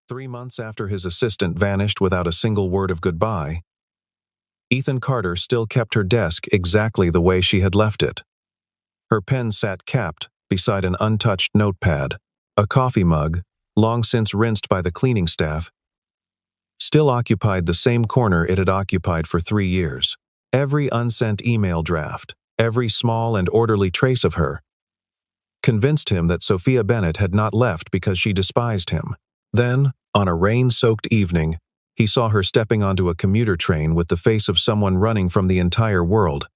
3 months after his assistant vanished without a single word of goodbye, Ethan Carter still kept her desk exactly the way she had left it. Her pen sat capped beside an untouched notepad. A coffee mug, long since rinsed by the cleaning staff, still occupied the same corner it had occupied for 3 years. Every unsent email draft, every small and orderly trace of her, convinced him that Sophia Bennett had not left because she despised him. Then, on a rain-soaked evening, he saw her stepping onto a commuter train with the face of someone running from the entire world.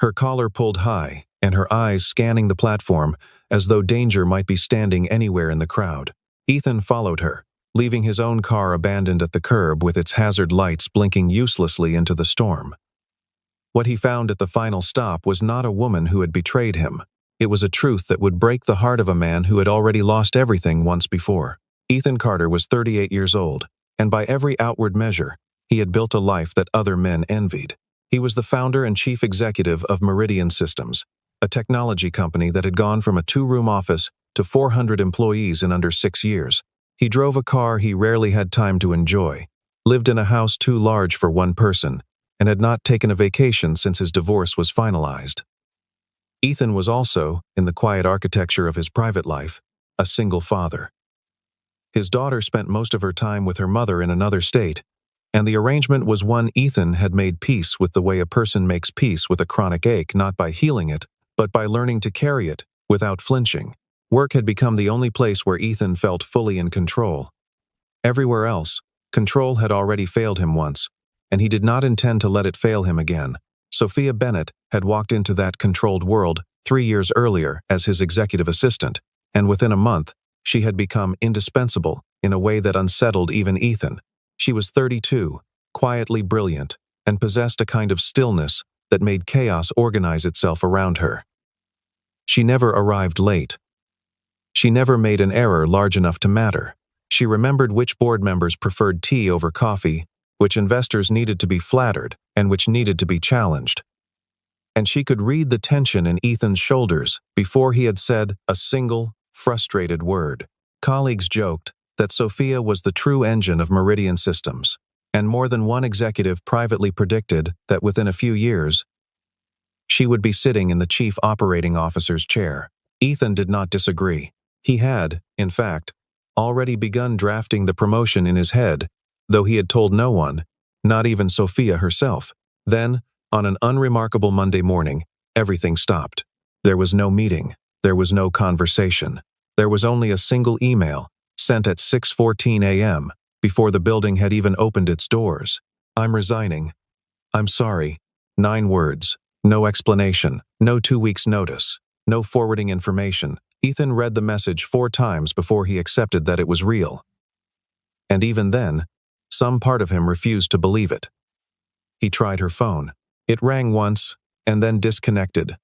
Her collar pulled high, and her eyes scanning the platform as though danger might be standing anywhere in the crowd. Ethan followed her, leaving his own car abandoned at the curb with its hazard lights blinking uselessly into the storm. What he found at the final stop was not a woman who had betrayed him. It was a truth that would break the heart of a man who had already lost everything once before. Ethan Carter was 38 years old, and by every outward measure, he had built a life that other men envied. He was the founder and chief executive of Meridian Systems, a technology company that had gone from a 2-room office to 400 employees in under 6 years. He drove a car he rarely had time to enjoy, lived in a house too large for one person, and had not taken a vacation since his divorce was finalized. Ethan was also, in the quiet architecture of his private life, a single father. His daughter spent most of her time with her mother in another state, and the arrangement was one Ethan had made peace with the way a person makes peace with a chronic ache, not by healing it, but by learning to carry it without flinching. Work had become the only place where Ethan felt fully in control. Everywhere else, control had already failed him once, and he did not intend to let it fail him again. Sophia Bennett had walked into that controlled world 3 years earlier as his executive assistant, and within a month, she had become indispensable in a way that unsettled even Ethan. She was 32, quietly brilliant, and possessed a kind of stillness that made chaos organize itself around her. She never arrived late. She never made an error large enough to matter. She remembered which board members preferred tea over coffee, which investors needed to be flattered, and which needed to be challenged. And she could read the tension in Ethan's shoulders before he had said a single, frustrated word. Colleagues joked that Sophia was the true engine of Meridian Systems, and more than one executive privately predicted that within a few years, she would be sitting in the chief operating officer's chair. Ethan did not disagree. He had, in fact, already begun drafting the promotion in his head, though he had told no one, not even Sophia herself. Then, on an unremarkable Monday morning, everything stopped. There was no meeting. There was no conversation. There was only a single email, sent at 6:14 a.m., before the building had even opened its doors. "I'm resigning. I'm sorry." 9 words. No explanation. No 2 weeks' notice. No forwarding information. Ethan read the message 4 times before he accepted that it was real. And even then, some part of him refused to believe it. He tried her phone. It rang once, and then disconnected.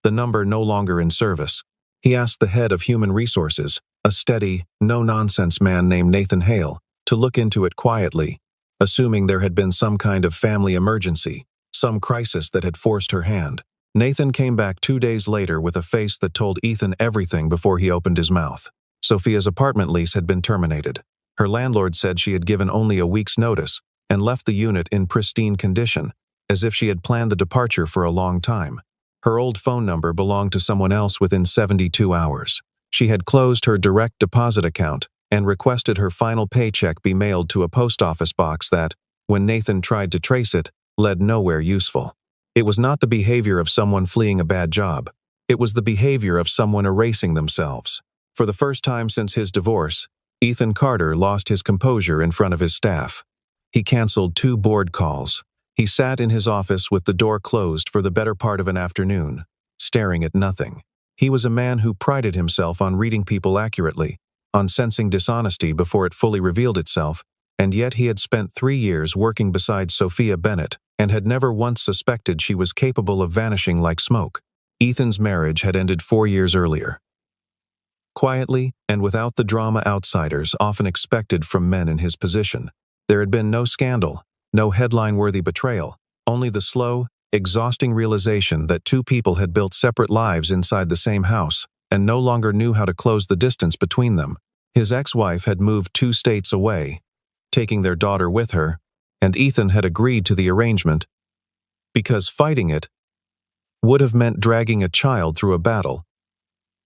The number no longer in service. He asked the head of human resources, a steady, no-nonsense man named Nathan Hale, to look into it quietly, assuming there had been some kind of family emergency, some crisis that had forced her hand. Nathan came back 2 days later with a face that told Ethan everything before he opened his mouth. Sophia's apartment lease had been terminated. Her landlord said she had given only a week's notice and left the unit in pristine condition, as if she had planned the departure for a long time. Her old phone number belonged to someone else within 72 hours. She had closed her direct deposit account and requested her final paycheck be mailed to a post office box that, when Nathan tried to trace it, led nowhere useful. It was not the behavior of someone fleeing a bad job. It was the behavior of someone erasing themselves. For the first time since his divorce, Ethan Carter lost his composure in front of his staff. He canceled 2 board calls. He sat in his office with the door closed for the better part of an afternoon, staring at nothing. He was a man who prided himself on reading people accurately, on sensing dishonesty before it fully revealed itself, and yet he had spent 3 years working beside Sophia Bennett and had never once suspected she was capable of vanishing like smoke. Ethan's marriage had ended 4 years earlier. Quietly and without the drama outsiders often expected from men in his position. There had been no scandal, no headline-worthy betrayal, only the slow, exhausting realization that 2 people had built separate lives inside the same house and no longer knew how to close the distance between them. His ex-wife had moved 2 states away, taking their daughter with her, and Ethan had agreed to the arrangement because fighting it would have meant dragging a child through a battle.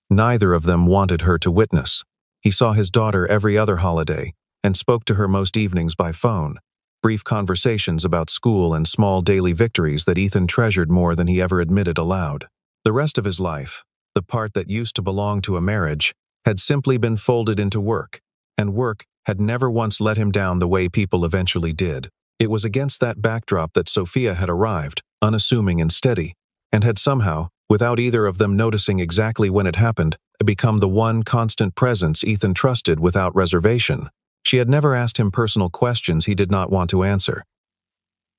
Neither of them wanted her to witness. He saw his daughter every other holiday and spoke to her most evenings by phone, brief conversations about school and small daily victories that Ethan treasured more than he ever admitted aloud. The rest of his life, the part that used to belong to a marriage, had simply been folded into work, and work had never once let him down the way people eventually did. It was against that backdrop that Sophia had arrived, unassuming and steady, and had somehow, without either of them noticing exactly when it happened, become the one constant presence Ethan trusted without reservation. She had never asked him personal questions he did not want to answer.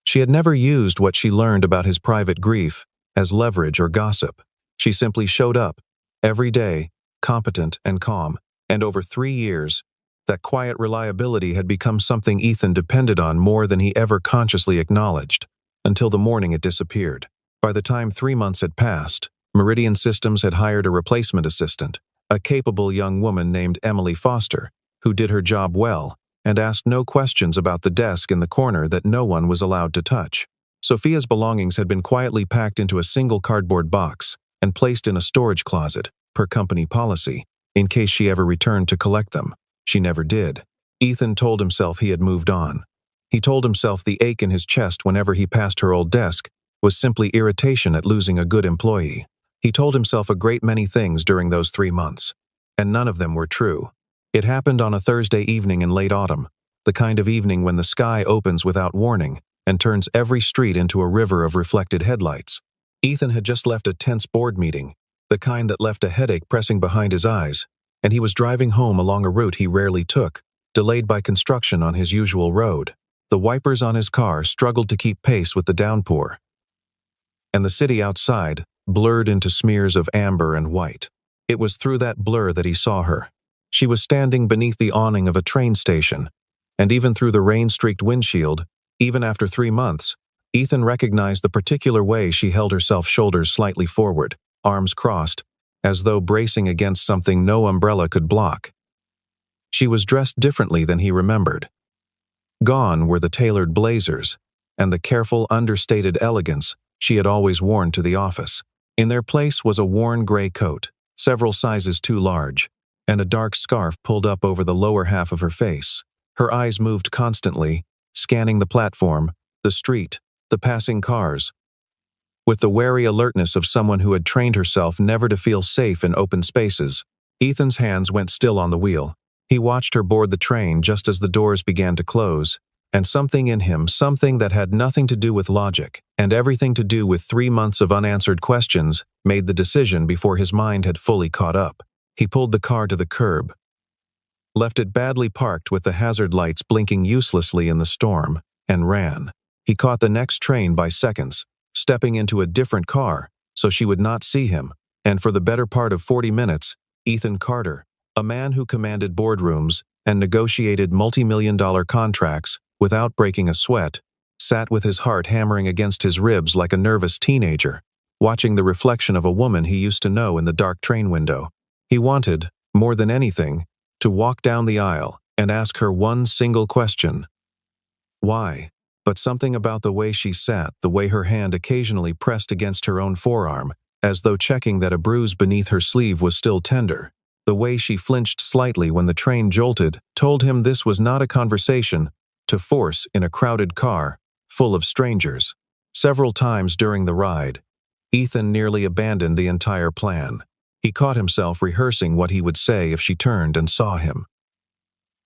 She had never used what she learned about his private grief as leverage or gossip. She simply showed up, every day, competent and calm, and over 3 years, that quiet reliability had become something Ethan depended on more than he ever consciously acknowledged, until the morning it disappeared. By the time 3 months had passed, Meridian Systems had hired a replacement assistant, a capable young woman named Emily Foster, who did her job well and asked no questions about the desk in the corner that no one was allowed to touch. Sophia's belongings had been quietly packed into a single cardboard box and placed in a storage closet, per company policy, in case she ever returned to collect them. She never did. Ethan told himself he had moved on. He told himself the ache in his chest whenever he passed her old desk was simply irritation at losing a good employee. He told himself a great many things during those 3 months, and none of them were true. It happened on a Thursday evening in late autumn, the kind of evening when the sky opens without warning and turns every street into a river of reflected headlights. Ethan had just left a tense board meeting, the kind that left a headache pressing behind his eyes, and he was driving home along a route he rarely took, delayed by construction on his usual road. The wipers on his car struggled to keep pace with the downpour, and the city outside blurred into smears of amber and white. It was through that blur that he saw her. She was standing beneath the awning of a train station, and even through the rain-streaked windshield, even after 3 months, Ethan recognized the particular way she held herself, shoulders slightly forward, arms crossed, as though bracing against something no umbrella could block. She was dressed differently than he remembered. Gone were the tailored blazers and the careful, understated elegance she had always worn to the office. In their place was a worn gray coat, several sizes too large, and a dark scarf pulled up over the lower half of her face. Her eyes moved constantly, scanning the platform, the street, the passing cars, with the wary alertness of someone who had trained herself never to feel safe in open spaces. Ethan's hands went still on the wheel. He watched her board the train just as the doors began to close, and something in him, something that had nothing to do with logic and everything to do with 3 months of unanswered questions, made the decision before his mind had fully caught up. He pulled the car to the curb, left it badly parked with the hazard lights blinking uselessly in the storm, and ran. He caught the next train by seconds, stepping into a different car so she would not see him, and for the better part of 40 minutes, Ethan Carter, a man who commanded boardrooms and negotiated multi-million-dollar contracts without breaking a sweat, sat with his heart hammering against his ribs like a nervous teenager, watching the reflection of a woman he used to know in the dark train window. He wanted, more than anything, to walk down the aisle and ask her one single question. Why? But something about the way she sat, the way her hand occasionally pressed against her own forearm, as though checking that a bruise beneath her sleeve was still tender, the way she flinched slightly when the train jolted, told him this was not a conversation to force in a crowded car full of strangers. Several times during the ride, Ethan nearly abandoned the entire plan. He caught himself rehearsing what he would say if she turned and saw him.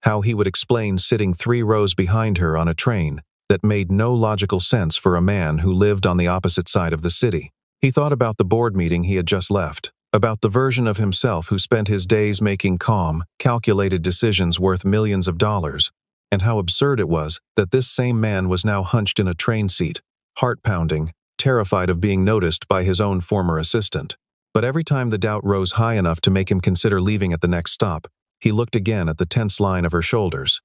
How he would explain sitting 3 rows behind her on a train that made no logical sense for a man who lived on the opposite side of the city. He thought about the board meeting he had just left, about the version of himself who spent his days making calm, calculated decisions worth millions of dollars, and how absurd it was that this same man was now hunched in a train seat, heart-pounding, terrified of being noticed by his own former assistant. But every time the doubt rose high enough to make him consider leaving at the next stop, he looked again at the tense line of her shoulders,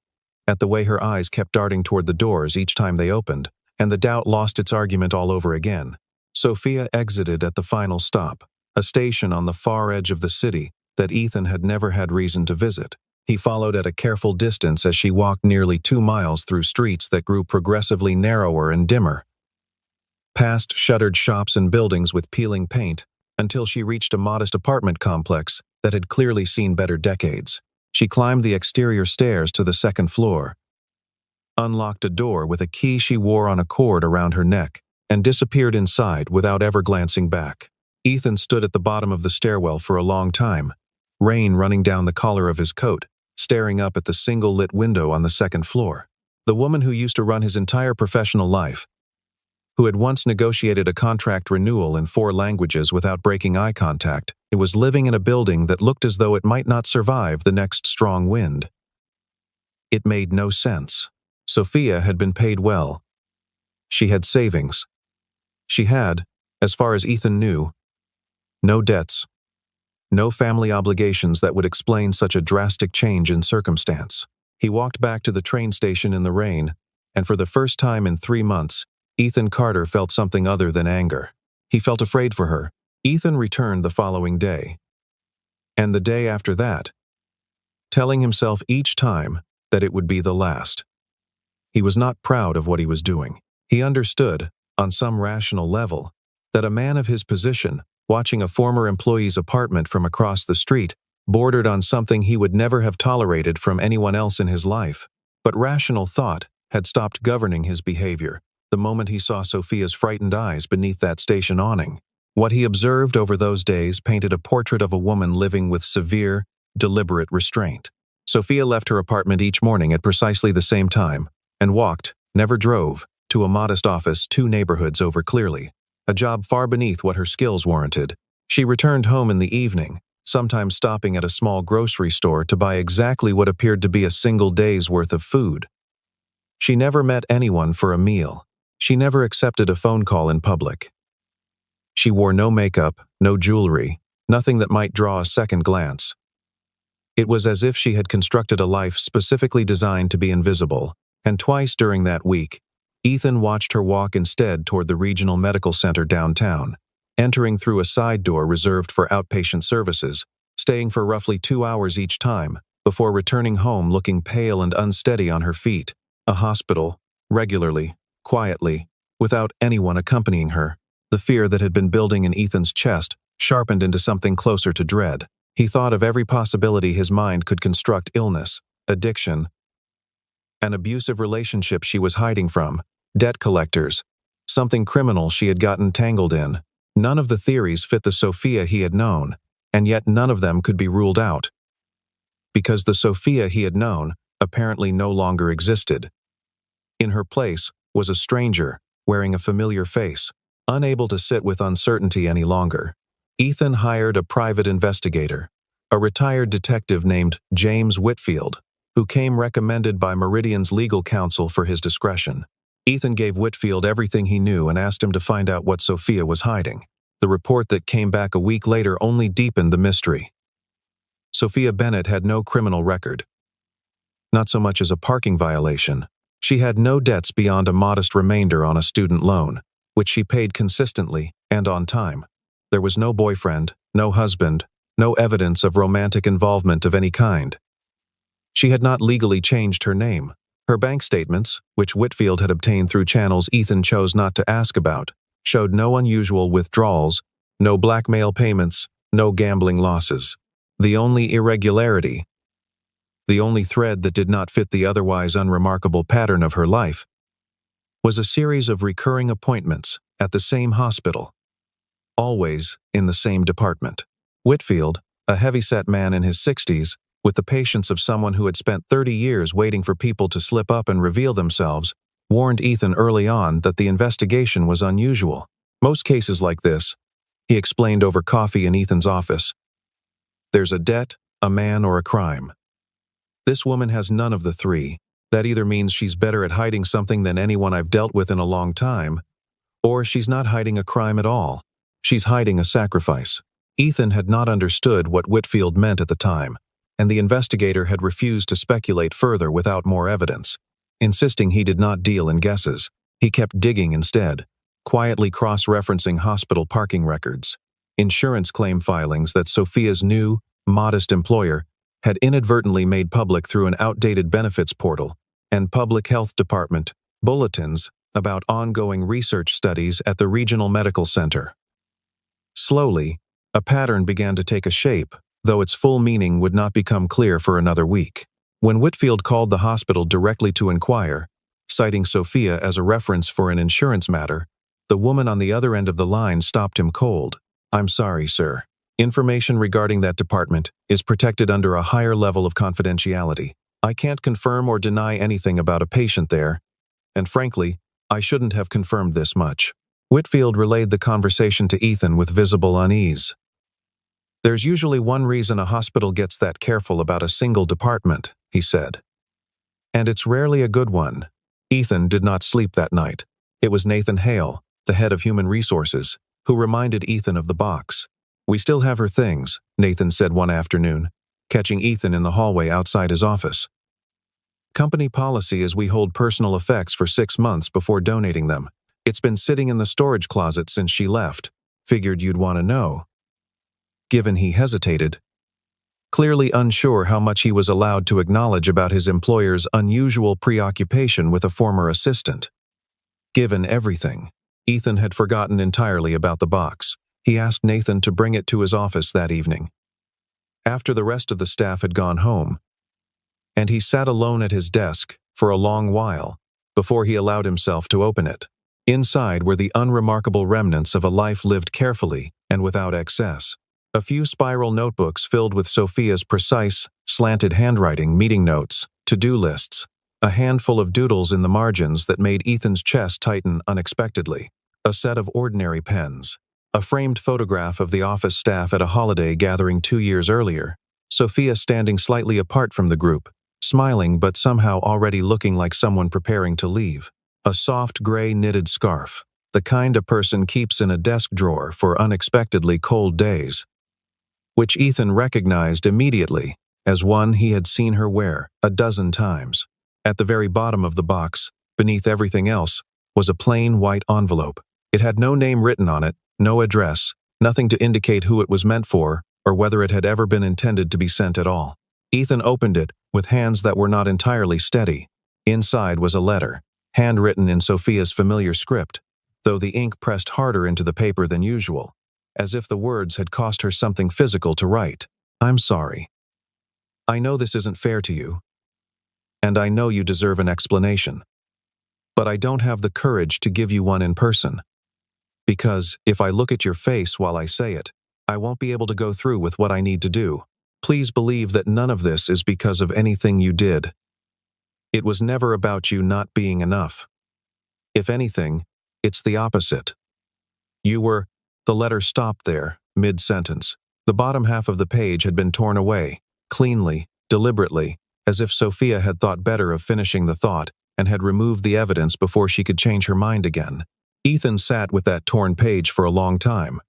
at the way her eyes kept darting toward the doors each time they opened, and the doubt lost its argument all over again. Sophia exited at the final stop, a station on the far edge of the city that Ethan had never had reason to visit. He followed at a careful distance as she walked nearly 2 miles through streets that grew progressively narrower and dimmer, past shuttered shops and buildings with peeling paint, until she reached a modest apartment complex that had clearly seen better decades. She climbed the exterior stairs to the second floor, unlocked a door with a key she wore on a cord around her neck, and disappeared inside without ever glancing back. Ethan stood at the bottom of the stairwell for a long time, rain running down the collar of his coat, staring up at the single-lit window on the second floor. The woman who used to run his entire professional life, who had once negotiated a contract renewal in 4 languages without breaking eye contact, was living in a building that looked as though it might not survive the next strong wind. It made no sense. Sophia had been paid well. She had savings. She had, as far as Ethan knew, no debts, no family obligations that would explain such a drastic change in circumstance. He walked back to the train station in the rain, and for the first time in 3 months, Ethan Carter felt something other than anger. He felt afraid for her. Ethan returned the following day, and the day after that, telling himself each time that it would be the last. He was not proud of what he was doing. He understood, on some rational level, that a man of his position, watching a former employee's apartment from across the street, bordered on something he would never have tolerated from anyone else in his life. But rational thought had stopped governing his behavior the moment he saw Sophia's frightened eyes beneath that station awning. What he observed over those days painted a portrait of a woman living with severe, deliberate restraint. Sophia left her apartment each morning at precisely the same time, and walked, never drove, to a modest office 2 neighborhoods over clearly, a job far beneath what her skills warranted. She returned home in the evening, sometimes stopping at a small grocery store to buy exactly what appeared to be a single day's worth of food. She never met anyone for a meal. She never accepted a phone call in public. She wore no makeup, no jewelry, nothing that might draw a second glance. It was as if she had constructed a life specifically designed to be invisible, and twice during that week, Ethan watched her walk instead toward the regional medical center downtown, entering through a side door reserved for outpatient services, staying for roughly 2 hours each time, before returning home looking pale and unsteady on her feet. A hospital, regularly, quietly, without anyone accompanying her. The fear that had been building in Ethan's chest sharpened into something closer to dread. He thought of every possibility his mind could construct: illness, addiction, an abusive relationship she was hiding from, debt collectors, something criminal she had gotten tangled in. None of the theories fit the Sophia he had known, and yet none of them could be ruled out. Because the Sophia he had known apparently no longer existed. In her place was a stranger, wearing a familiar face, unable to sit with uncertainty any longer. Ethan hired a private investigator, a retired detective named James Whitfield, who came recommended by Meridian's legal counsel for his discretion. Ethan gave Whitfield everything he knew and asked him to find out what Sophia was hiding. The report that came back a week later only deepened the mystery. Sophia Bennett had no criminal record. Not so much as a parking violation. She had no debts beyond a modest remainder on a student loan, which she paid consistently and on time. There was no boyfriend, no husband, no evidence of romantic involvement of any kind. She had not legally changed her name. Her bank statements, which Whitfield had obtained through channels Ethan chose not to ask about, showed no unusual withdrawals, no blackmail payments, no gambling losses. The only irregularity, the only thread that did not fit the otherwise unremarkable pattern of her life, was a series of recurring appointments at the same hospital, always in the same department. Whitfield, a heavy-set man in his 60s, with the patience of someone who had spent 30 years waiting for people to slip up and reveal themselves, warned Ethan early on that the investigation was unusual. Most cases like this, he explained over coffee in Ethan's office, there's a debt, a man, or a crime. This woman has none of the 3. That either means she's better at hiding something than anyone I've dealt with in a long time, or she's not hiding a crime at all. She's hiding a sacrifice. Ethan had not understood what Whitfield meant at the time, and the investigator had refused to speculate further without more evidence, insisting he did not deal in guesses. He kept digging instead, quietly cross-referencing hospital parking records, insurance claim filings that Sophia's new, modest employer had inadvertently made public through an outdated benefits portal and public health department bulletins about ongoing research studies at the regional medical center. Slowly, a pattern began to take a shape, though its full meaning would not become clear for another week. When Whitfield called the hospital directly to inquire, citing Sophia as a reference for an insurance matter, the woman on the other end of the line stopped him cold. "I'm sorry, sir. Information regarding that department is protected under a higher level of confidentiality. I can't confirm or deny anything about a patient there, and frankly, I shouldn't have confirmed this much." Whitfield relayed the conversation to Ethan with visible unease. "There's usually one reason a hospital gets that careful about a single department," he said. "And it's rarely a good one." Ethan did not sleep that night. It was Nathan Hale, the head of Human Resources, who reminded Ethan of the box. "We still have her things," Nathan said one afternoon, catching Ethan in the hallway outside his office. "Company policy is we hold personal effects for 6 months before donating them. It's been sitting in the storage closet since she left. Figured you'd want to know." Given he hesitated, clearly unsure how much he was allowed to acknowledge about his employer's unusual preoccupation with a former assistant. Given everything, Ethan had forgotten entirely about the box. He asked Nathan to bring it to his office that evening, after the rest of the staff had gone home, and he sat alone at his desk for a long while before he allowed himself to open it. Inside were the unremarkable remnants of a life lived carefully and without excess. A few spiral notebooks filled with Sophia's precise, slanted handwriting, meeting notes, to-do lists, a handful of doodles in the margins that made Ethan's chest tighten unexpectedly, a set of ordinary pens, a framed photograph of the office staff at a holiday gathering 2 years earlier, Sophia standing slightly apart from the group, smiling but somehow already looking like someone preparing to leave, a soft gray knitted scarf, the kind a person keeps in a desk drawer for unexpectedly cold days, which Ethan recognized immediately as one he had seen her wear a dozen times. At the very bottom of the box, beneath everything else, was a plain white envelope. It had no name written on it, no address, nothing to indicate who it was meant for or whether it had ever been intended to be sent at all. Ethan opened it with hands that were not entirely steady. Inside was a letter, handwritten in Sophia's familiar script, though the ink pressed harder into the paper than usual, as if the words had cost her something physical to write. "I'm sorry. I know this isn't fair to you, and I know you deserve an explanation. But I don't have the courage to give you one in person. Because if I look at your face while I say it, I won't be able to go through with what I need to do. Please believe that none of this is because of anything you did. It was never about you not being enough. If anything, it's the opposite. You were—" The letter stopped there, mid-sentence. The bottom half of the page had been torn away, cleanly, deliberately, as if Sophia had thought better of finishing the thought and had removed the evidence before she could change her mind again. Ethan sat with that torn page for a long time.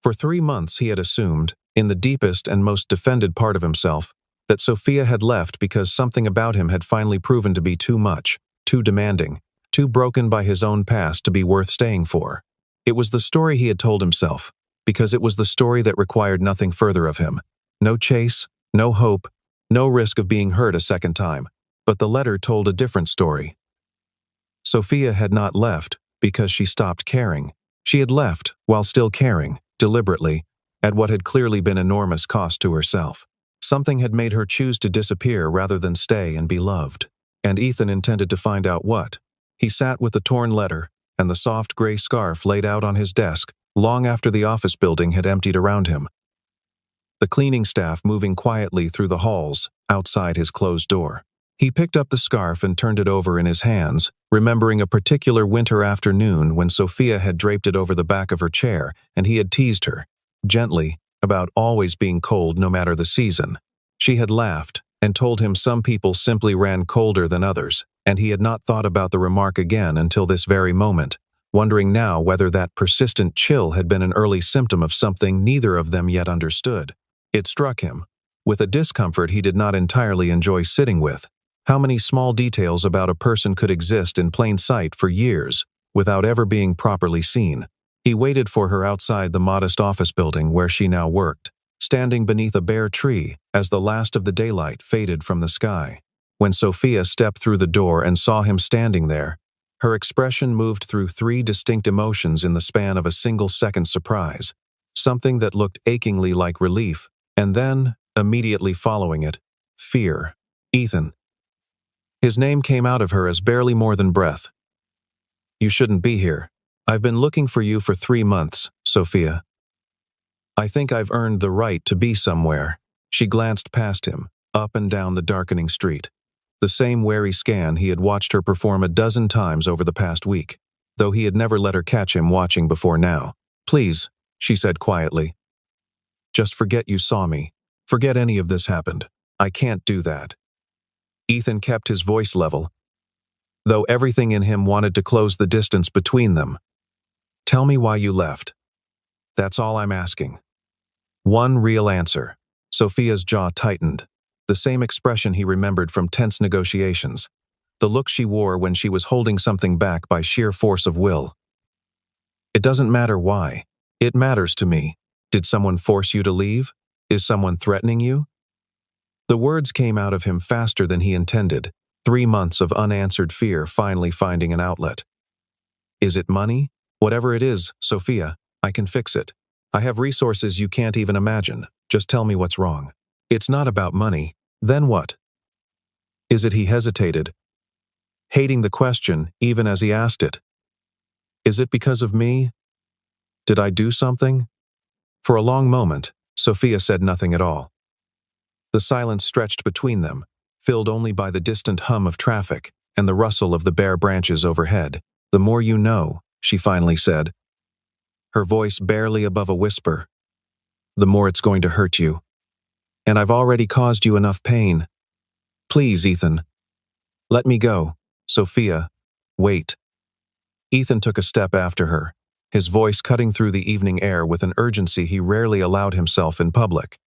For 3 months he had assumed, in the deepest and most defended part of himself, that Sophia had left because something about him had finally proven to be too much, too demanding, too broken by his own past to be worth staying for. It was the story he had told himself, because it was the story that required nothing further of him. No chase, no hope, no risk of being hurt a second time. But the letter told a different story. Sophia had not left because she stopped caring. She had left while still caring, deliberately, at what had clearly been enormous cost to herself. Something had made her choose to disappear rather than stay and be loved. And Ethan intended to find out what. He sat with the torn letter and the soft gray scarf laid out on his desk long after the office building had emptied around him. The cleaning staff moving quietly through the halls outside his closed door. He picked up the scarf and turned it over in his hands, remembering a particular winter afternoon when Sophia had draped it over the back of her chair and he had teased her, gently, about always being cold no matter the season. She had laughed and told him some people simply ran colder than others, and he had not thought about the remark again until this very moment, wondering now whether that persistent chill had been an early symptom of something neither of them yet understood. It struck him, with a discomfort he did not entirely enjoy sitting with, how many small details about a person could exist in plain sight for years without ever being properly seen. He waited for her outside the modest office building where she now worked, standing beneath a bare tree as the last of the daylight faded from the sky. When Sophia stepped through the door and saw him standing there, her expression moved through three distinct emotions in the span of a single second: surprise, something that looked achingly like relief, and then, immediately following it, fear. Ethan. His name came out of her as barely more than breath. "You shouldn't be here. I've been looking for you for 3 months, Sophia. I think I've earned the right to be somewhere." She glanced past him, up and down the darkening street. The same wary scan he had watched her perform a dozen times over the past week, though he had never let her catch him watching before now. "Please," she said quietly. "Just forget you saw me. Forget any of this happened. I can't do that." Ethan kept his voice level, though everything in him wanted to close the distance between them. "Tell me why you left. That's all I'm asking. One real answer." Sophia's jaw tightened, the same expression he remembered from tense negotiations, the look she wore when she was holding something back by sheer force of will. "It doesn't matter why. It matters to me. Did someone force you to leave? Is someone threatening you?" The words came out of him faster than he intended, 3 months of unanswered fear finally finding an outlet. "Is it money? Whatever it is, Sophia, I can fix it. I have resources you can't even imagine. Just tell me what's wrong." "It's not about money. Then what?" "Is it?" He hesitated, hating the question even as he asked it. "Is it because of me? Did I do something?" For a long moment, Sophia said nothing at all. The silence stretched between them, filled only by the distant hum of traffic and the rustle of the bare branches overhead. "The more you know," she finally said, her voice barely above a whisper, "the more it's going to hurt you. And I've already caused you enough pain. Please, Ethan. Let me go." "Sophia, wait." Ethan took a step after her, his voice cutting through the evening air with an urgency he rarely allowed himself in public.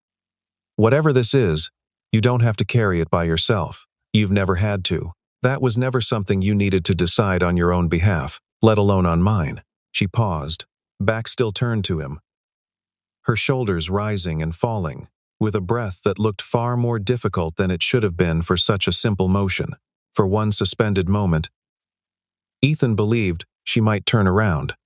"Whatever this is, you don't have to carry it by yourself. You've never had to. That was never something you needed to decide on your own behalf, let alone on mine." She paused, back still turned to him, her shoulders rising and falling, with a breath that looked far more difficult than it should have been for such a simple motion. For one suspended moment, Ethan believed she might turn around,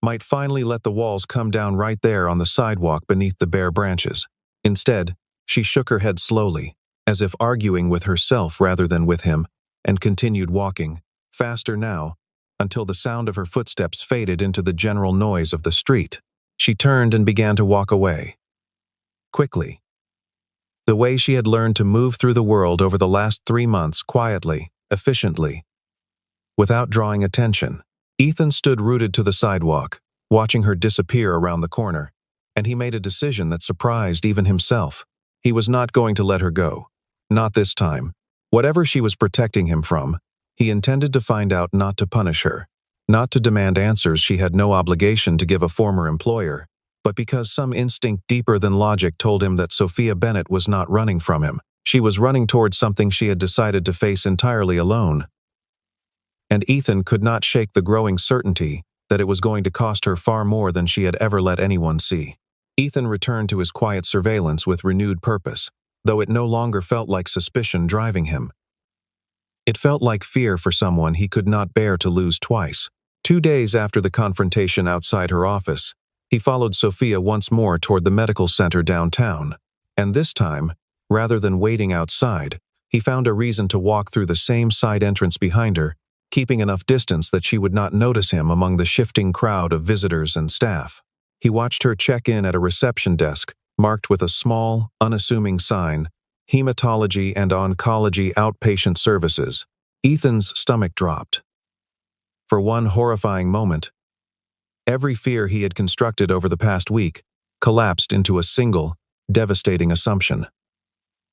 might finally let the walls come down right there on the sidewalk beneath the bare branches. Instead, she shook her head slowly, as if arguing with herself rather than with him, and continued walking, faster now, until the sound of her footsteps faded into the general noise of the street. She turned and began to walk away. Quickly. The way she had learned to move through the world over the last 3 months, quietly, efficiently, without drawing attention. Ethan stood rooted to the sidewalk, watching her disappear around the corner, and he made a decision that surprised even himself. He was not going to let her go. Not this time. Whatever she was protecting him from, he intended to find out, not to punish her, not to demand answers she had no obligation to give a former employer, but because some instinct deeper than logic told him that Sophia Bennett was not running from him. She was running towards something she had decided to face entirely alone. And Ethan could not shake the growing certainty that it was going to cost her far more than she had ever let anyone see. Ethan returned to his quiet surveillance with renewed purpose, though it no longer felt like suspicion driving him. It felt like fear for someone he could not bear to lose twice. 2 days after the confrontation outside her office, he followed Sophia once more toward the medical center downtown, and this time, rather than waiting outside, he found a reason to walk through the same side entrance behind her, keeping enough distance that she would not notice him among the shifting crowd of visitors and staff. He watched her check in at a reception desk, marked with a small, unassuming sign, "Hematology and Oncology Outpatient Services." Ethan's stomach dropped. For one horrifying moment, every fear he had constructed over the past week collapsed into a single, devastating assumption.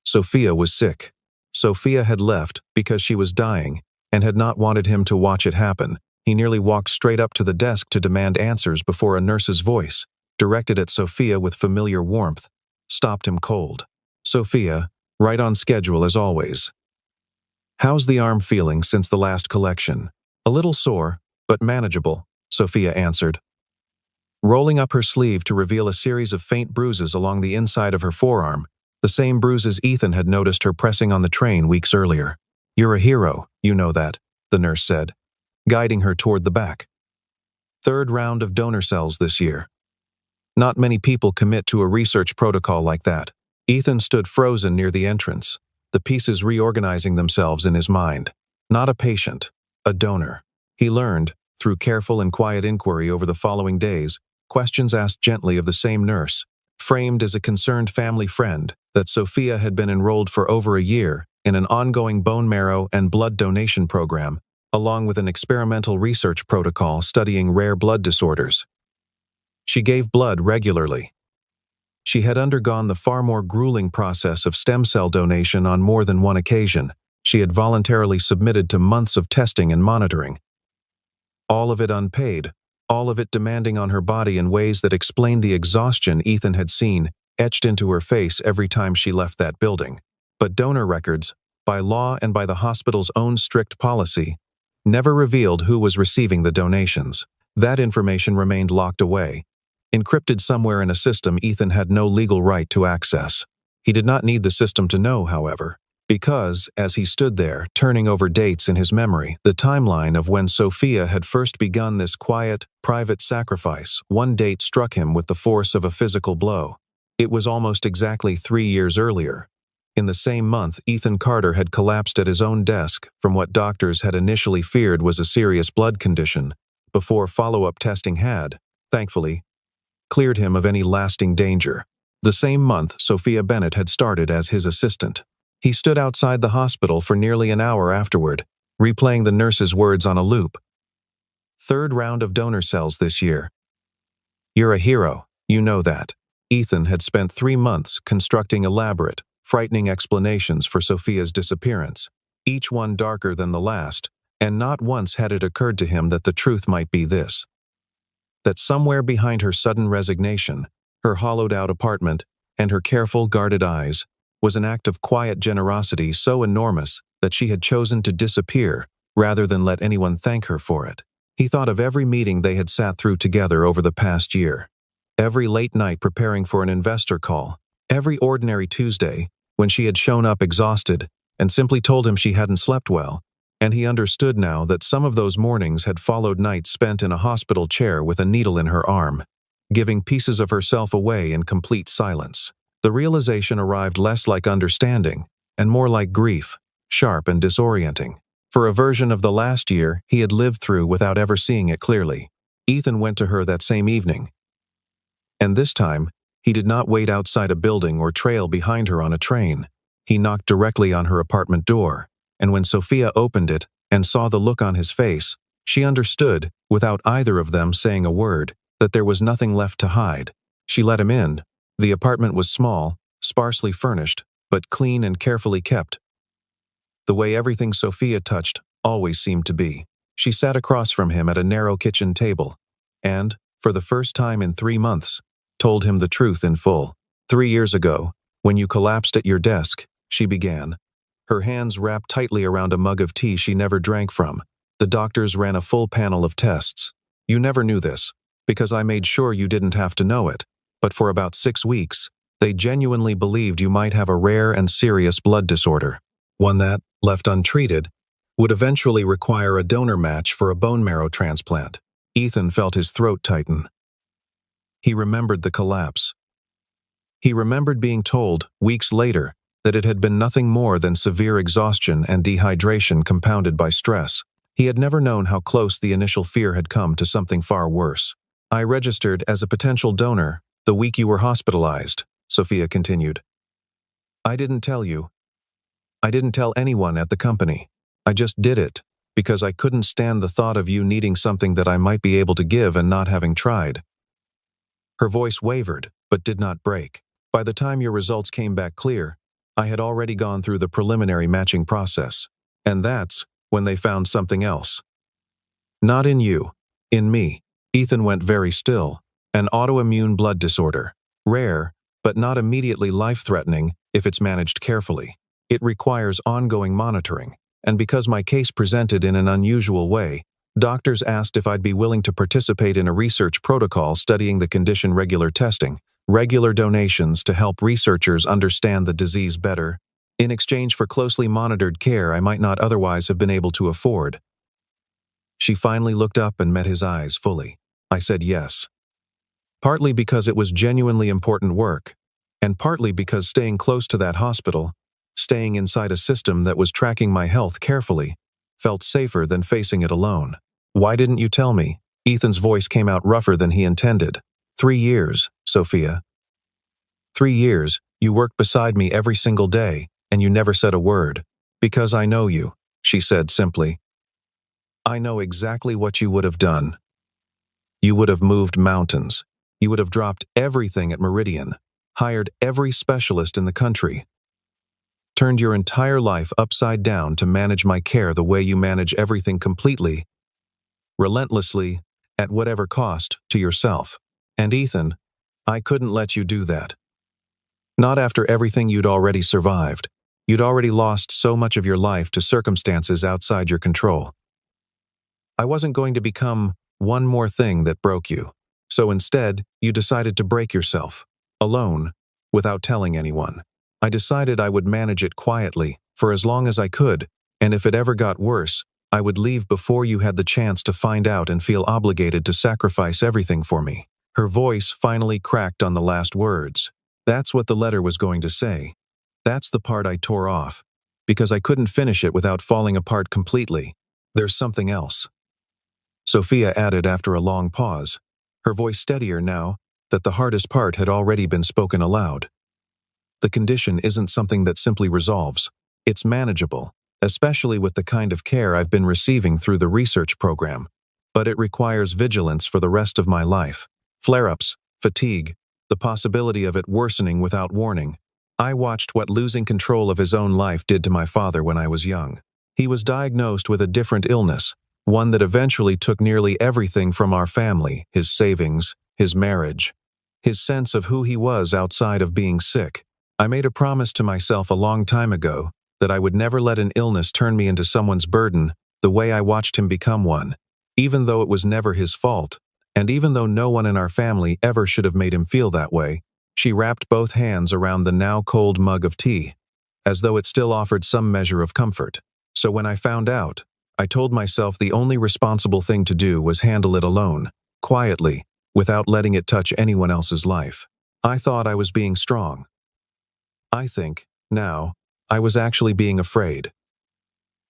Sophia was sick. Sophia had left because she was dying and had not wanted him to watch it happen. He nearly walked straight up to the desk to demand answers before a nurse's voice, directed at Sophia with familiar warmth, stopped him cold. "Sophia, right on schedule as always. How's the arm feeling since the last collection?" "A little sore, but manageable," Sophia answered. rolling up her sleeve to reveal a series of faint bruises along the inside of her forearm, the same bruises Ethan had noticed her pressing on the train weeks earlier. "You're a hero, you know that," the nurse said, guiding her toward the back. "Third round of donor cells this year. Not many people commit to a research protocol like that." Ethan stood frozen near the entrance, the pieces reorganizing themselves in his mind. Not a patient, a donor. He learned, through careful and quiet inquiry over the following days, questions asked gently of the same nurse, framed as a concerned family friend, that Sophia had been enrolled for over a year in an ongoing bone marrow and blood donation program, along with an experimental research protocol studying rare blood disorders. She gave blood regularly. She had undergone the far more grueling process of stem cell donation on more than one occasion. She had voluntarily submitted to months of testing and monitoring. All of it unpaid, all of it demanding on her body in ways that explained the exhaustion Ethan had seen etched into her face every time she left that building. But donor records, by law and by the hospital's own strict policy, never revealed who was receiving the donations. That information remained locked away, encrypted somewhere in a system Ethan had no legal right to access. He did not need the system to know, however, because, as he stood there, turning over dates in his memory, the timeline of when Sophia had first begun this quiet, private sacrifice, one date struck him with the force of a physical blow. It was almost exactly 3 years earlier. In the same month, Ethan Carter had collapsed at his own desk from what doctors had initially feared was a serious blood condition, before follow-up testing had, thankfully, cleared him of any lasting danger. The same month, Sophia Bennett had started as his assistant. He stood outside the hospital for nearly an hour afterward, replaying the nurse's words on a loop. "Third round of donor cells this year. You're a hero, you know that." Ethan had spent 3 months constructing elaborate, frightening explanations for Sophia's disappearance, each one darker than the last, and not once had it occurred to him that the truth might be this: that somewhere behind her sudden resignation, her hollowed-out apartment, and her careful, guarded eyes, was an act of quiet generosity so enormous that she had chosen to disappear rather than let anyone thank her for it. He thought of every meeting they had sat through together over the past year, every late night preparing for an investor call, every ordinary Tuesday when she had shown up exhausted and simply told him she hadn't slept well, and he understood now that some of those mornings had followed nights spent in a hospital chair with a needle in her arm, giving pieces of herself away in complete silence. The realization arrived less like understanding and more like grief, sharp and disorienting. For a version of the last year he had lived through without ever seeing it clearly. Ethan went to her that same evening. And this time, he did not wait outside a building or trail behind her on a train. He knocked directly on her apartment door, and when Sophia opened it and saw the look on his face, she understood, without either of them saying a word, that there was nothing left to hide. She let him in. The apartment was small, sparsely furnished, but clean and carefully kept. The way everything Sophia touched always seemed to be. She sat across from him at a narrow kitchen table, and, for the first time in 3 months, told him the truth in full. 3 years ago, when you collapsed at your desk, she began, her hands wrapped tightly around a mug of tea she never drank from. The doctors ran a full panel of tests. You never knew this, because I made sure you didn't have to know it. But for about 6 weeks, they genuinely believed you might have a rare and serious blood disorder, one that, left untreated, would eventually require a donor match for a bone marrow transplant. Ethan felt his throat tighten. He remembered the collapse. He remembered being told, weeks later, that it had been nothing more than severe exhaustion and dehydration compounded by stress. He had never known how close the initial fear had come to something far worse. "I registered as a potential donor the week you were hospitalized," Sophia continued. "I didn't tell you. I didn't tell anyone at the company. I just did it, because I couldn't stand the thought of you needing something that I might be able to give and not having tried." Her voice wavered, but did not break. "By the time your results came back clear, I had already gone through the preliminary matching process. And that's when they found something else. Not in you, in me." Ethan went very still. "An autoimmune blood disorder. Rare, but not immediately life-threatening if it's managed carefully. It requires ongoing monitoring, and because my case presented in an unusual way, Doctors asked if I'd be willing to participate in a research protocol studying the condition, regular testing, regular donations to help researchers understand the disease better, in exchange for closely monitored care I might not otherwise have been able to afford. She finally looked up and met his eyes fully. I said yes. Partly because it was genuinely important work, and partly because staying close to that hospital, staying inside a system that was tracking my health carefully, felt safer than facing it alone. Why didn't you tell me? Ethan's voice came out rougher than he intended. 3 years, Sophia. 3 years, you worked beside me every single day, and you never said a word. Because I know you, she said simply. I know exactly what you would have done. You would have moved mountains. You would have dropped everything at Meridian, hired every specialist in the country, turned your entire life upside down to manage my care the way you manage everything, completely, relentlessly, at whatever cost to yourself. And Ethan, I couldn't let you do that. Not after everything you'd already survived. You'd already lost so much of your life to circumstances outside your control. I wasn't going to become one more thing that broke you. So instead, you decided to break yourself, alone, without telling anyone. I decided I would manage it quietly, for as long as I could, and if it ever got worse, I would leave before you had the chance to find out and feel obligated to sacrifice everything for me. Her voice finally cracked on the last words. That's what the letter was going to say. That's the part I tore off, because I couldn't finish it without falling apart completely. There's something else, Sophia added after a long pause, her voice steadier now that the hardest part had already been spoken aloud. The condition isn't something that simply resolves. It's manageable, especially with the kind of care I've been receiving through the research program. But it requires vigilance for the rest of my life. Flare-ups, fatigue, the possibility of it worsening without warning. I watched what losing control of his own life did to my father when I was young. He was diagnosed with a different illness, one that eventually took nearly everything from our family, his savings, his marriage, his sense of who he was outside of being sick. I made a promise to myself a long time ago that I would never let an illness turn me into someone's burden the way I watched him become one, even though it was never his fault, and even though no one in our family ever should have made him feel that way. She wrapped both hands around the now cold mug of tea, as though it still offered some measure of comfort. So when I found out, I told myself the only responsible thing to do was handle it alone, quietly, without letting it touch anyone else's life. I thought I was being strong. I think, now, I was actually being afraid.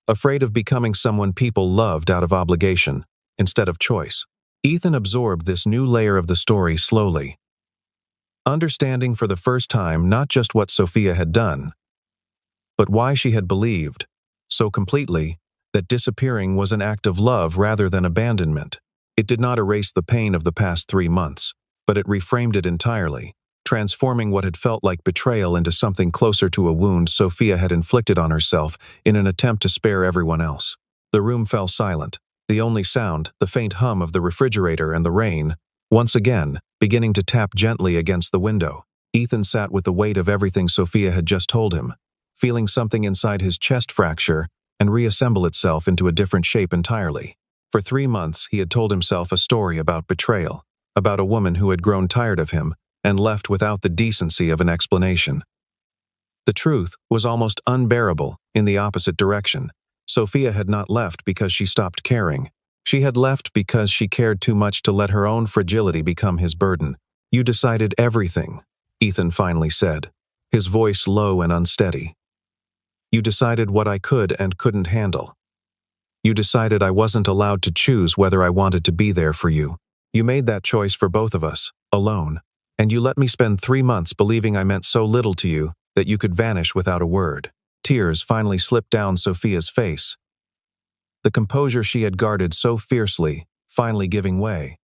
Afraid of becoming someone people loved out of obligation, instead of choice. Ethan absorbed this new layer of the story slowly, understanding for the first time not just what Sophia had done, but why she had believed, so completely, that disappearing was an act of love rather than abandonment. It did not erase the pain of the past 3 months, but it reframed it entirely, transforming what had felt like betrayal into something closer to a wound Sophia had inflicted on herself in an attempt to spare everyone else. The room fell silent, the only sound, the faint hum of the refrigerator and the rain, once again, beginning to tap gently against the window. Ethan sat with the weight of everything Sophia had just told him, feeling something inside his chest fracture and reassemble itself into a different shape entirely. For 3 months, he had told himself a story about betrayal, about a woman who had grown tired of him and left without the decency of an explanation. The truth was almost unbearable in the opposite direction. Sophia had not left because she stopped caring. She had left because she cared too much to let her own fragility become his burden. You decided everything, Ethan finally said, his voice low and unsteady. You decided what I could and couldn't handle. You decided I wasn't allowed to choose whether I wanted to be there for you. You made that choice for both of us, alone. And you let me spend 3 months believing I meant so little to you that you could vanish without a word. Tears finally slipped down Sophia's face, the composure she had guarded so fiercely finally giving way.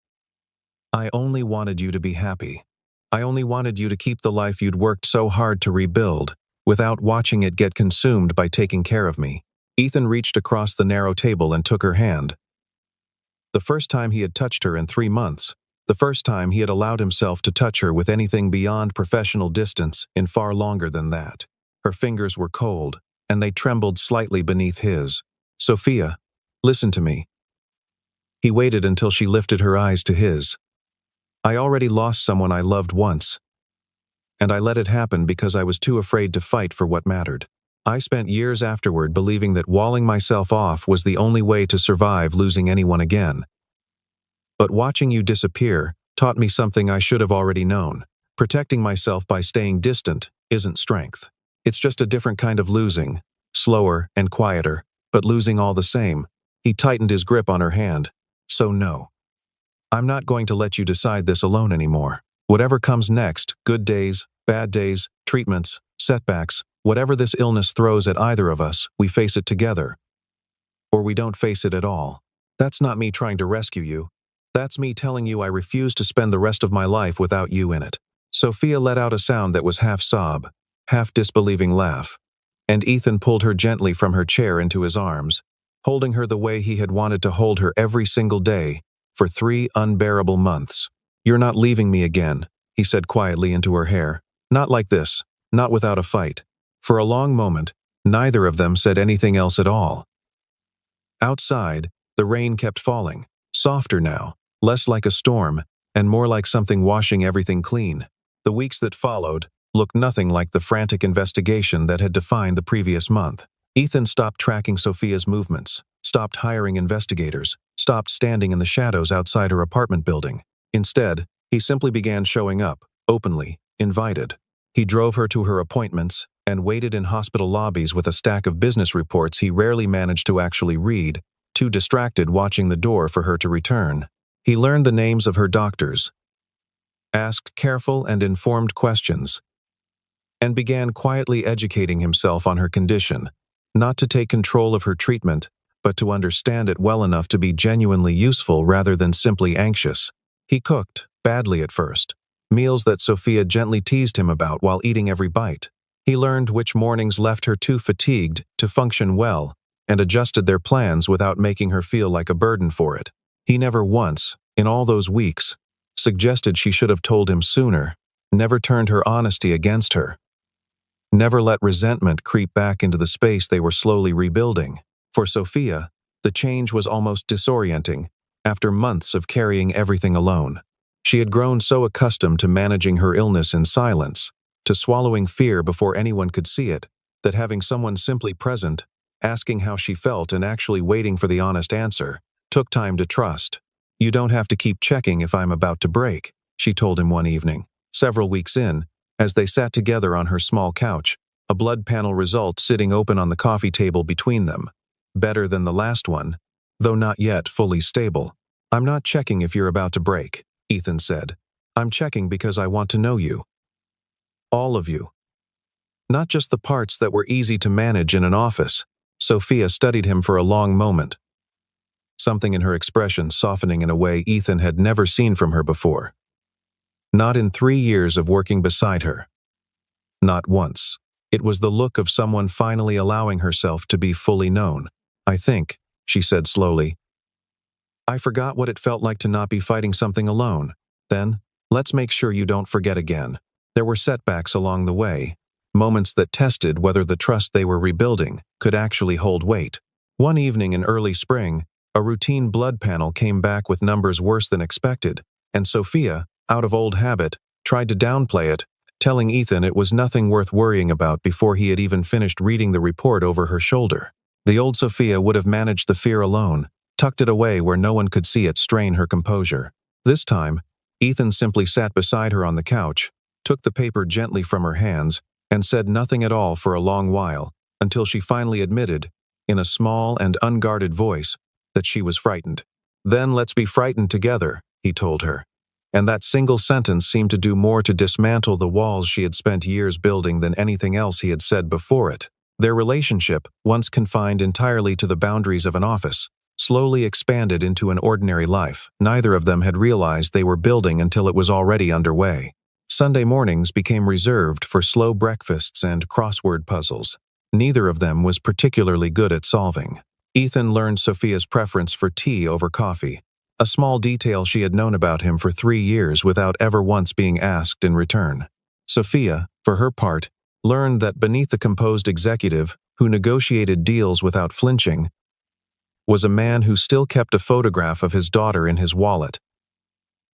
I only wanted you to be happy. I only wanted you to keep the life you'd worked so hard to rebuild, without watching it get consumed by taking care of me. Ethan reached across the narrow table and took her hand. The first time he had touched her in 3 months, the first time he had allowed himself to touch her with anything beyond professional distance in far longer than that. Her fingers were cold, and they trembled slightly beneath his. Sophia, listen to me. He waited until she lifted her eyes to his. I already lost someone I loved once, and I let it happen because I was too afraid to fight for what mattered. I spent years afterward believing that walling myself off was the only way to survive losing anyone again. But watching you disappear taught me something I should have already known. Protecting myself by staying distant isn't strength. It's just a different kind of losing, slower and quieter, but losing all the same. He tightened his grip on her hand. So no. I'm not going to let you decide this alone anymore. Whatever comes next, good days, bad days, treatments, setbacks, whatever this illness throws at either of us, we face it together. Or we don't face it at all. That's not me trying to rescue you. That's me telling you I refuse to spend the rest of my life without you in it. Sophia let out a sound that was half sob, half disbelieving laugh, and Ethan pulled her gently from her chair into his arms, holding her the way he had wanted to hold her every single day for 3 unbearable months. You're not leaving me again, he said quietly into her hair. Not like this, not without a fight. For a long moment, neither of them said anything else at all. Outside, the rain kept falling, softer now, less like a storm, and more like something washing everything clean. The weeks that followed looked nothing like the frantic investigation that had defined the previous month. Ethan stopped tracking Sophia's movements, stopped hiring investigators, stopped standing in the shadows outside her apartment building. Instead, he simply began showing up, openly, invited. He drove her to her appointments and waited in hospital lobbies with a stack of business reports he rarely managed to actually read, too distracted watching the door for her to return. He learned the names of her doctors, asked careful and informed questions, and began quietly educating himself on her condition, not to take control of her treatment, but to understand it well enough to be genuinely useful rather than simply anxious. He cooked, badly at first, meals that Sophia gently teased him about while eating every bite. He learned which mornings left her too fatigued to function well, and adjusted their plans without making her feel like a burden for it. He never once, in all those weeks, suggested she should have told him sooner, never turned her honesty against her, never let resentment creep back into the space they were slowly rebuilding. For Sophia, the change was almost disorienting, after months of carrying everything alone. She had grown so accustomed to managing her illness in silence, to swallowing fear before anyone could see it, that having someone simply present, asking how she felt and actually waiting for the honest answer, took time to trust. You don't have to keep checking if I'm about to break, she told him one evening, several weeks in, as they sat together on her small couch, a blood panel result sitting open on the coffee table between them. Better than the last one, though not yet fully stable. I'm not checking if you're about to break, Ethan said. I'm checking because I want to know you. All of you. Not just the parts that were easy to manage in an office. Sophia studied him for a long moment, something in her expression softening in a way Ethan had never seen from her before. Not in 3 years of working beside her. Not once. It was the look of someone finally allowing herself to be fully known. I think, she said slowly, I forgot what it felt like to not be fighting something alone. Then, let's make sure you don't forget again. There were setbacks along the way, moments that tested whether the trust they were rebuilding could actually hold weight. One evening in early spring, a routine blood panel came back with numbers worse than expected, and Sophia, out of old habit, tried to downplay it, telling Ethan it was nothing worth worrying about before he had even finished reading the report over her shoulder. The old Sophia would have managed the fear alone, tucked it away where no one could see it strain her composure. This time, Ethan simply sat beside her on the couch, took the paper gently from her hands, and said nothing at all for a long while, until she finally admitted, in a small and unguarded voice, that she was frightened. Then let's be frightened together, he told her. And that single sentence seemed to do more to dismantle the walls she had spent years building than anything else he had said before it. Their relationship, once confined entirely to the boundaries of an office, slowly expanded into an ordinary life neither of them had realized they were building until it was already underway. Sunday mornings became reserved for slow breakfasts and crossword puzzles. Neither of them was particularly good at solving. Ethan learned Sophia's preference for tea over coffee, a small detail she had known about him for 3 years without ever once being asked in return. Sophia, for her part, learned that beneath the composed executive who negotiated deals without flinching was a man who still kept a photograph of his daughter in his wallet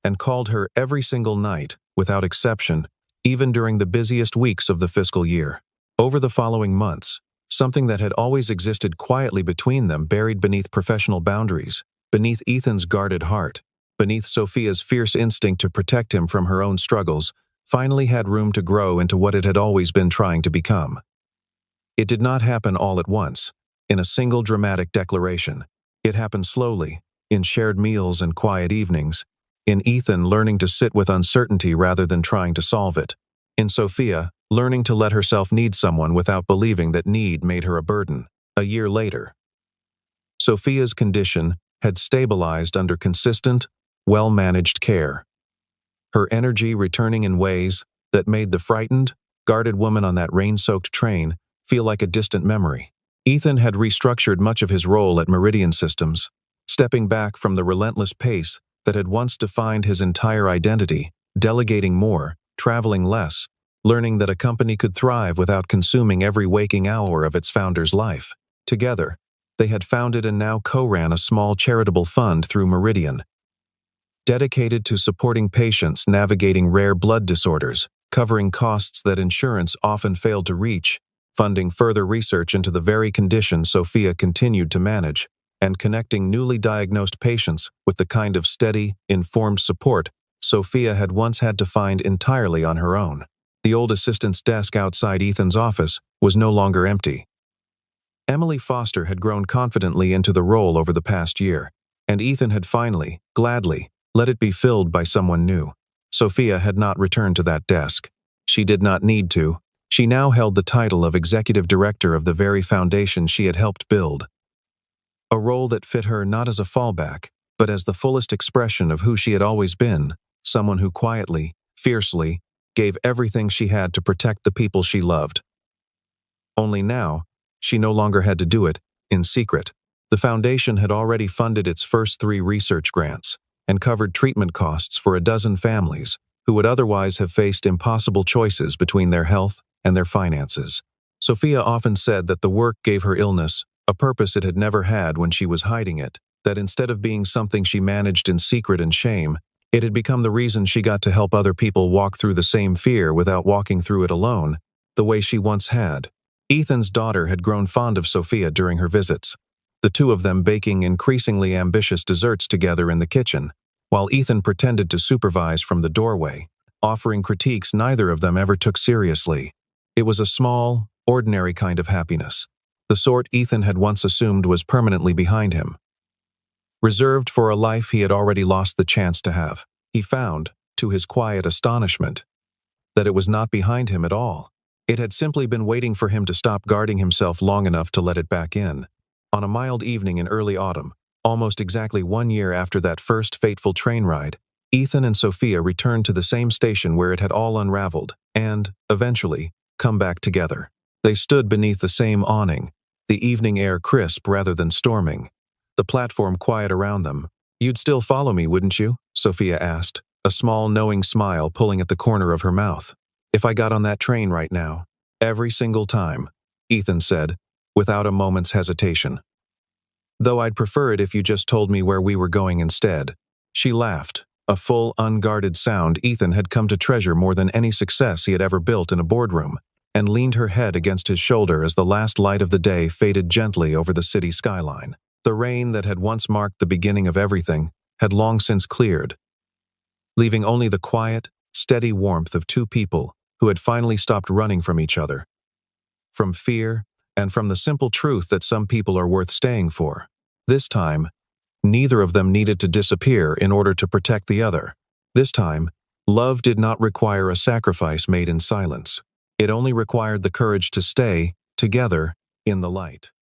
and called her every single night, without exception, even during the busiest weeks of the fiscal year. Over the following months, something that had always existed quietly between them, buried beneath professional boundaries, beneath Ethan's guarded heart, beneath Sophia's fierce instinct to protect him from her own struggles, finally had room to grow into what it had always been trying to become. It did not happen all at once, in a single dramatic declaration. It happened slowly, in shared meals and quiet evenings, in Ethan learning to sit with uncertainty rather than trying to solve it, in Sophia learning to let herself need someone without believing that need made her a burden. A year later, Sophia's condition had stabilized under consistent, well-managed care, her energy returning in ways that made the frightened, guarded woman on that rain-soaked train feel like a distant memory. Ethan had restructured much of his role at Meridian Systems, stepping back from the relentless pace that had once defined his entire identity, delegating more, traveling less, learning that a company could thrive without consuming every waking hour of its founder's life. Together, they had founded and now co-ran a small charitable fund through Meridian, dedicated to supporting patients navigating rare blood disorders, covering costs that insurance often failed to reach, funding further research into the very condition Sophia continued to manage, and connecting newly diagnosed patients with the kind of steady, informed support Sophia had once had to find entirely on her own. The old assistant's desk outside Ethan's office was no longer empty. Emily Foster had grown confidently into the role over the past year, and Ethan had finally, gladly, let it be filled by someone new. Sophia had not returned to that desk. She did not need to. She now held the title of executive director of the very foundation she had helped build. A role that fit her not as a fallback, but as the fullest expression of who she had always been, someone who quietly, fiercely, gave everything she had to protect the people she loved. Only now, she no longer had to do it in secret. The foundation had already funded its first 3 research grants and covered treatment costs for a dozen families who would otherwise have faced impossible choices between their health and their finances. Sophia often said that the work gave her illness a purpose it had never had when she was hiding it, that instead of being something she managed in secret and shame, it had become the reason she got to help other people walk through the same fear without walking through it alone, the way she once had. Ethan's daughter had grown fond of Sophia during her visits, the two of them baking increasingly ambitious desserts together in the kitchen, while Ethan pretended to supervise from the doorway, offering critiques neither of them ever took seriously. It was a small, ordinary kind of happiness, the sort Ethan had once assumed was permanently behind him, reserved for a life he had already lost the chance to have. He found, to his quiet astonishment, that it was not behind him at all. It had simply been waiting for him to stop guarding himself long enough to let it back in. On a mild evening in early autumn, almost exactly 1 year after that first fateful train ride, Ethan and Sophia returned to the same station where it had all unraveled, and, eventually, come back together. They stood beneath the same awning, the evening air crisp rather than storming, the platform quiet around them. "You'd still follow me, wouldn't you?" Sophia asked, a small knowing smile pulling at the corner of her mouth. "If I got on that train right now?" "Every single time," Ethan said, without a moment's hesitation. "Though I'd prefer it if you just told me where we were going instead." She laughed, a full, unguarded sound Ethan had come to treasure more than any success he had ever built in a boardroom, and leaned her head against his shoulder as the last light of the day faded gently over the city skyline. The rain that had once marked the beginning of everything had long since cleared, leaving only the quiet, steady warmth of two people who had finally stopped running from each other, from fear, and from the simple truth that some people are worth staying for. This time, neither of them needed to disappear in order to protect the other. This time, love did not require a sacrifice made in silence. It only required the courage to stay together in the light.